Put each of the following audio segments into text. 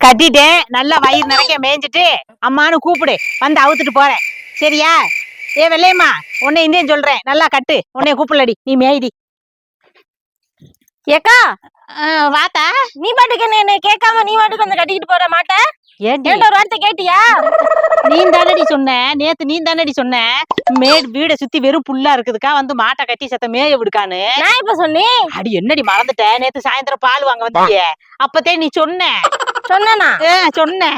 கட்டிட்டேன், நல்லா வயிறு நிறைக்க மேய்ஞ்சிட்டு அம்மானு கூப்பிடு, வந்து அவுத்துட்டு போறேன். சரியா? ஏ வெள்ளையம்மா, உன்னை இந்தியன் சொல்றேன், நல்லா கட்டு. உன்னைய கூப்பிடலடி, நீ மேய்டி. ஏக்கா வாத்தா. நீ பாட்டுக்கு என்ன கேட்காம நீ பாட்டுக்கு வந்து கட்டிக்கிட்டு போற மாட்ட. ஏன்டி ஒரு வார்த்தை கேட்டியா? நீ தானடி சொன்ன, நேத்து நீ தானடி சொன்ன வீட சுத்தி வெறும் புல்லா இருக்குதுக்கா, வந்து மாட்டை கட்டி செத்த மேய விடுக்கான்னு. நான் இப்ப சொன்னேன். அடி என்னடி மறந்துட்ட, நேத்து சாயந்தரம் பால் வாங்க வந்தியே, அப்பத்தே நீ சொன்ன. சொன்னா சொன்ன,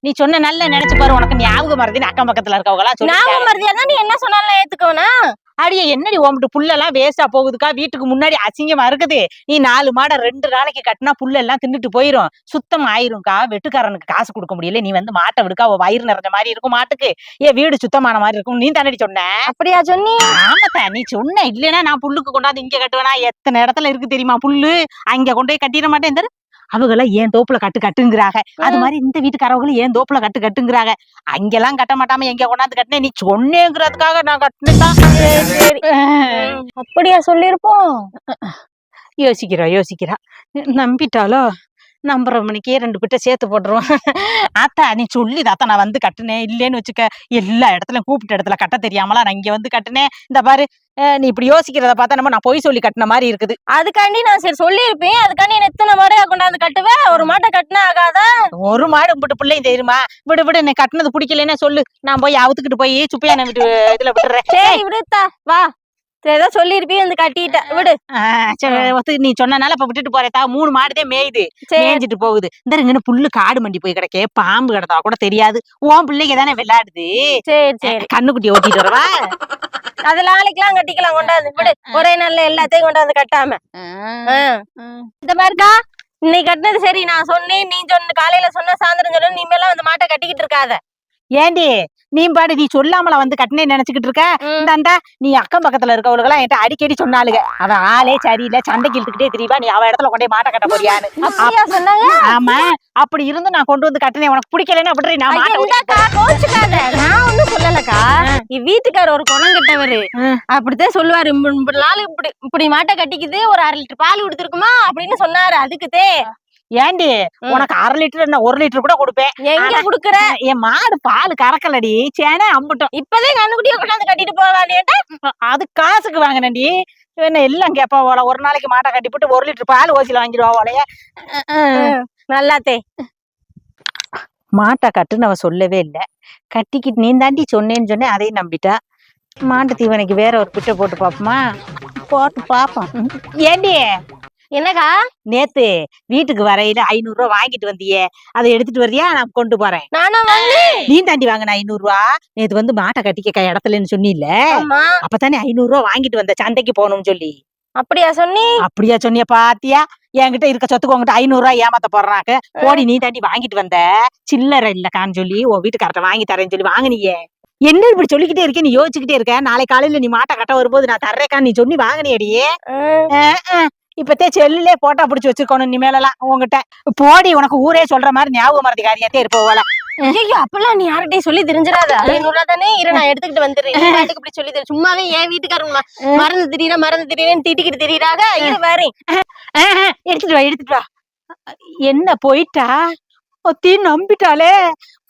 நீ சொன்ன நல்லா நினைச்சு பாரு, உனக்கு ஞாபகம் மறதி. அக்கம் பக்கத்துல இருக்கவங்க ஞாபகம் மறதியா நீ என்ன சொன்னாலும் ஏத்துக்கோனா. அடிய என்னடி ஓம்பிட்டு புல்லெல்லாம் வேஸ்டா போகுதுக்கா, வீட்டுக்கு முன்னாடி அசிங்கமா இருக்குது. நீ 4 மாடை 2 நாளைக்கு கட்டினா புல்லெல்லாம் தின்னுட்டு போயிரும், சுத்தம் ஆயிரும்க்கா. வெட்டுக்காரனுக்கு காசு கொடுக்க முடியல, நீ வந்து மாட்டை விடுக்கா, வயிறு நிறைஞ்ச மாதிரி இருக்கும் மாட்டுக்கு, ஏன் வீடு சுத்தமான மாதிரி இருக்கும். நீ தானடி சொன்ன. அப்படியா சொன்னி? ஆமாத்தா, நீ சொன்ன. இல்லைன்னா நான் புல்லுக்கு கொண்டாந்து இங்க கட்டுவேனா? எத்தனை இடத்துல இருக்கு தெரியுமா புல்லு, அங்க கொண்டு போய் கட்டிட மாட்டேன். அவங்கள ஏன் தோப்புல கட்டுங்கிறாங்க, அது மாதிரி இந்த வீட்டுக்காரவங்களும் ஏன் தோப்புல கட்டுங்கிறாங்க. அங்கெல்லாம் கட்ட மாட்டாம எங்க கொண்டாந்து கட்டினேன், நீ சொன்னேங்கிறதுக்காக நான் கட்டினேன். அப்படியா சொல்லிருப்போம். யோசிக்கிறா நம்பிட்டாலோ. நம்புற மணிக்கே 2 பிட்ட சேர்த்து போட்டுருவோம். ஆத்தா நீ சொல்லி தாத்தா நான் வந்து கட்டுனேன், இல்லேன்னு வச்சுக்க எல்லா இடத்துலயும் கூப்பிட்ட இடத்துல கட்ட தெரியாமலா நான் இங்க வந்து கட்டுனேன். இந்த பாரு, நீ இப்படி யோசிக்கிறத பார்த்தா நம்ம நான் பொய் சொல்லி கட்டின மாதிரி இருக்குது. அதுக்காண்டி நான் சரி சொல்லியிருப்பேன். அதுக்காண்டி எத்தனை மாடையா கொண்டாந்து கட்டுவேன்? ஒரு மாட்டை கட்டினா ஆகாதா? ஒரு மாடு விட்டு பிள்ளையும் தெரியுமா? விடு நீ கட்டினது பிடிக்கலன்னு சொல்லு, நான் போய் அவுத்துக்கிட்டு போய் சுப்பையான வீட்டு இதுல விட்டுறேன். சரி விடுத்தா, வா. ஏதோ சொல்லிருப்பீ வந்து கட்டிட்ட விடு. நீ சொன்னனால இப்ப விட்டுட்டு போறேன். 3 மாடுதே மேயுது, மேய்ஞ்சிட்டு போகுது. இந்த இங்க புல்லு காடு மண்டி போய் கிடக்கே, பாம்பு கிடந்தா கூட தெரியாது. உன் பிள்ளைங்க தானே விளையாடுது. சரி சரி, கண்ணுக்குட்டி ஓட்டிட்டு வரவா? அது நாளைக்கெல்லாம் கட்டிக்கலாம், கொண்டாந்து விடு. ஒரே நாள்ல எல்லாத்தையும் கொண்டாந்து கட்டாம. இந்த மாதிரிக்கா இன்னைக்கு கட்டினது சரி. நான் சொன்னேன், நீ சொன்ன காலையில சொன்ன, சாயந்தரம் சொன்ன, நீ மேல வந்து மாட்டை கட்டிக்கிட்டு இருக்காத. ஏண்டி நீ பாடு, நீ சொல்லாமல வந்து கட்டினே நினைச்சுக்கிட்டு இருக்க. இந்தாண்டா நீ அக்கம் பக்கத்துல இருக்கவளுக்கெல்லாம் என்கிட்ட அடிக்கடி சொன்னாளுங்க, அவ ஆளே சரியில்லை, சண்டைக்கு இழுத்துக்கிட்டே தெரியவா, நீ அவ இடத்துல கொண்டே மாட்டை கட்ட போறியான்னு சொன்னாங்க. ஆமா, அப்படி இருந்து நான் கொண்டு வந்து கட்டினேன். உனக்கு பிடிக்கலன்னா அப்படி நான் நான் ஒண்ணும் சொல்லலக்கா. வீட்டுக்கார ஒரு குணம் கட்டவரு, அப்படித்தான் சொல்லுவாரு. நாள் இப்படி மாட்டை கட்டிக்குது, ஒரு 1/2 லிட்டர் பால் கொடுத்துருக்குமா அப்படின்னு சொன்னாரு. அதுக்குதே. ஏண்டி உனக்கு 1/2 லிட்டர் என்ன 1 லிட்டர் கூட கொடுப்பேன். எங்க குடுக்குற? என் மாடு பால் கறக்கலடி, சேனே அம்பட்டும். இப்பதே கண்ணுக்குட்டிய கொண்டாந்து கட்டிட்டு போவானேட்டா, அது காசுக்கு வாங்கினேன்டி. என்ன எல்லாம் கேப்பா போல, ஒரு நாளைக்கு மாட்டை கட்டிவிட்டு 1 லிட்டர் பால் ஓசில வாங்கிடுவா போலைய. நல்லாத்தே. மாட்டை கட்டுன்னு அவ சொல்லவே இல்லை, கட்டிக்கிட்டு நீ தாண்டி சொன்னேன்னு சொன்னேன், அதையும் நம்பிட்டா. மாட்டு தீவனைக்கு வேற ஒரு பிட்டை போட்டு பாப்போமா? போட்டு பாப்போம். ஏண்டி என்னக்கா நேத்து வீட்டுக்கு வரையில 500 ரூபா வாங்கிட்டு வந்தியே, அதை எடுத்துட்டு வர்றியா? நான் கொண்டு போறேன். நீ தாண்டி வாங்கின 500 ரூபா. நேத்து வந்து மாட்டை கட்டிக்க இடத்துலன்னு சொன்னில, அப்பதானே 500 ரூபா வாங்கிட்டு வந்த, சந்தைக்கு போகணும்னு சொல்லி. அப்படியா சொன்னி? அப்படியா சொன்னிய? பாத்தியா, என்கிட்ட இருக்க சொத்துக்கு உங்ககிட்ட 500 ரூபாய் ஏமாத்த போடுறாங்க. போடி, நீ தாண்டி வாங்கிட்டு வந்த. சில்லறை இல்லக்கான்னு சொல்லி உன் வீட்டுக்காரட்ட வாங்கி தரேன்னு சொல்லி வாங்கினியே. என்ன இப்படி சொல்லிக்கிட்டே இருக்கே, நீ யோசிச்சுக்கிட்டே இருக்க? நாளை காலையில நீ மாட்டை கட்ட வரும்போது நான் தர்றேக்கான்னு நீ சொல்லி வாங்கினியடியே. இப்பத்தே செல்லுலே போட்டா பிடிச்சு வச்சிருக்கணும் நீ மேலாம் உங்ககிட்ட. போடி, உனக்கு ஊரே சொல்ற மாதிரி ஞாபகம் மறதி காரியத்தே இருப்போல. ஐயோ, அப்பெல்லாம் நீ யார்கிட்டயும் சொல்லி தெரிஞ்சிடாத. 500 தானே இரு, நான் எடுத்துக்கிட்டு வந்துடுறேன். இப்படி சொல்லி தெரியும், சும்மாவே ஏன் வீட்டுக்காரங்க மறந்து திடீர்னு திட்டிக்கிட்டு தெரியுறாங்க. இது வேற எடுத்துட்டு வா. என்ன போயிட்டா ஒத்தி நம்பிட்டாலே.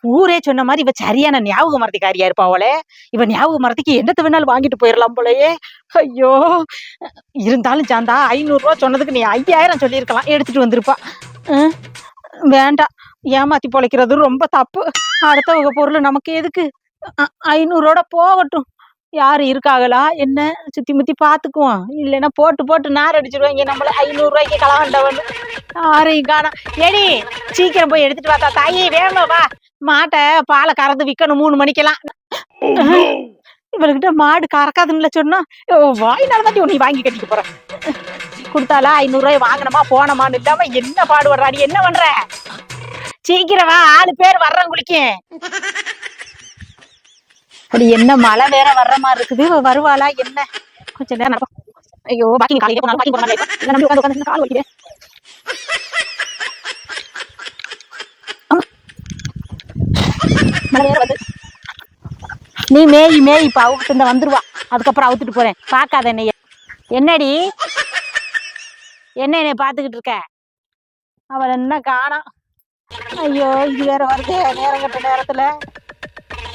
ஊரே சொன்ன மாதிரி இவ சரியான ஞாபக மறதிக்காரியா இருப்பாவளே. இவ ஞாபக மறதிக்கு என்னத்த வேணாலும் வாங்கிட்டு போயிடலாம் போலயே. ஐயோ, இருந்தாலும் சாந்தா 500 ரூபா சொன்னதுக்கு நீ 5000 சொல்லியிருக்கலாம், எடுத்துட்டு வந்திருப்பா. வேண்டாம், ஏமாத்தி பொழைக்கிறது ரொம்ப தப்பு. அடுத்தவங்க பொருள் நமக்கு எதுக்கு? 500 போகட்டும். யாரு இருக்காங்களா என்ன சுத்தி முத்தி பாத்துக்குவோம். இல்லைன்னா போட்டு நார் அடிச்சிருவாங்க நம்மள. 500 ரூபாய்க்கு களவாண்டவன் யாரையும் காணோம். ஏடி சீக்கிரம் போய் எடுத்துட்டு வாத்தா. தாயே வேகமா வா, மாட்டை பாலை கறந்து விக்கணும் 3 மணிக்கெல்லாம். இவளுக்கிட்ட மாடு கறக்காதுன்னு சொன்னா வாயினால தான் நீ வாங்கி கட்டிட்டு போற. கொடுத்தாலா 500 ரூபாய் வாங்கினமா போனமான்னு இல்லாம என்ன பாடுபடுறாடி, என்ன பண்ற? சீக்கிரம் வா, 4 பேர் வர்றேன் குளிக்க. அப்படி என்ன மழை வேற வர்ற மாதிரி இருக்குது, வருவாளா என்ன? கொஞ்சம் நேரம் நடக்கும். ஐயோ, பாக்கிங் காலையில போனாலும் பாக்கிங் போனாலும் உட்காந்து கால் வலிக்குது. மழை வேற வந்து நீ மேய் இப்ப அவுத்து வந்துருவா. அதுக்கப்புறம் அவுத்துட்டு போறேன். பாக்காத என்னைய. என்னடி என்ன பாத்துக்கிட்டு இருக்க? அவள் என்ன காணோம். ஐயோ இது வேற வருது நேரம் கட்ட நேரத்துல.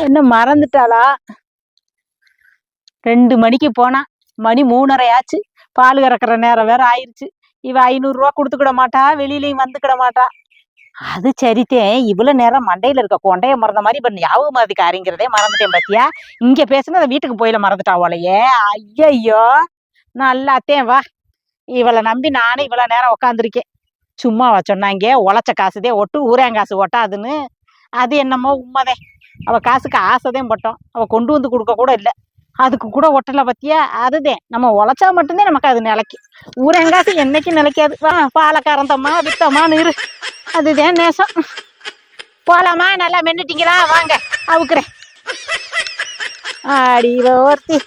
என்ன மறந்துட்டாளா? 2 மணிக்கு போனா மணி 3:30 ஆச்சு. பால் கறக்கிற நேரம் வேற ஆயிடுச்சு. இவ 500 ரூபா கொடுத்துக்கிட மாட்டா, வெளியிலயும் வந்துக்கிட மாட்டா. அது சரித்தேன், இவ்வளவு நேரம் மண்டையில இருக்க கொண்டைய மறந்த மாதிரி இப்ப ஞாபகம் மறதிக்காரிங்கிறதே மறந்துட்டேன் பாத்தியா. இங்க பேசுனத வீட்டுக்கு போயில மறந்துட்டாவோலையே. ஐயையோ நல்லாத்தேன் வா. இவளை நம்பி நானே இவ்வளவு நேரம் உக்காந்துருக்கேன். சும்மாவா சொன்னாங்க உழைச்ச காசுதே ஒட்டு ஊரேங்காசு ஒட்டாதுன்னு. அது என்னமோ உண்மைதே. அவ காசுக்கு ஆசைதான் பட்டோம், அவ கொண்டு வந்து கொடுக்க கூட இல்லை. அதுக்கு கூட ஒட்டலை பத்தியா. அதுதான் நம்ம உழைச்சா மட்டும்தான் நமக்கு அது நிலைக்கு. ஊரேங்காசு என்னைக்கும் நிலைக்காது. வா பாலக்காரந்தம்மா வித்தம்மான்னு இரு. அதுதான் நேசம். போலாமா? நல்லா மென்னுட்டீங்களா? வாங்க அவுக்குறேன். ஆடி ஒருத்தி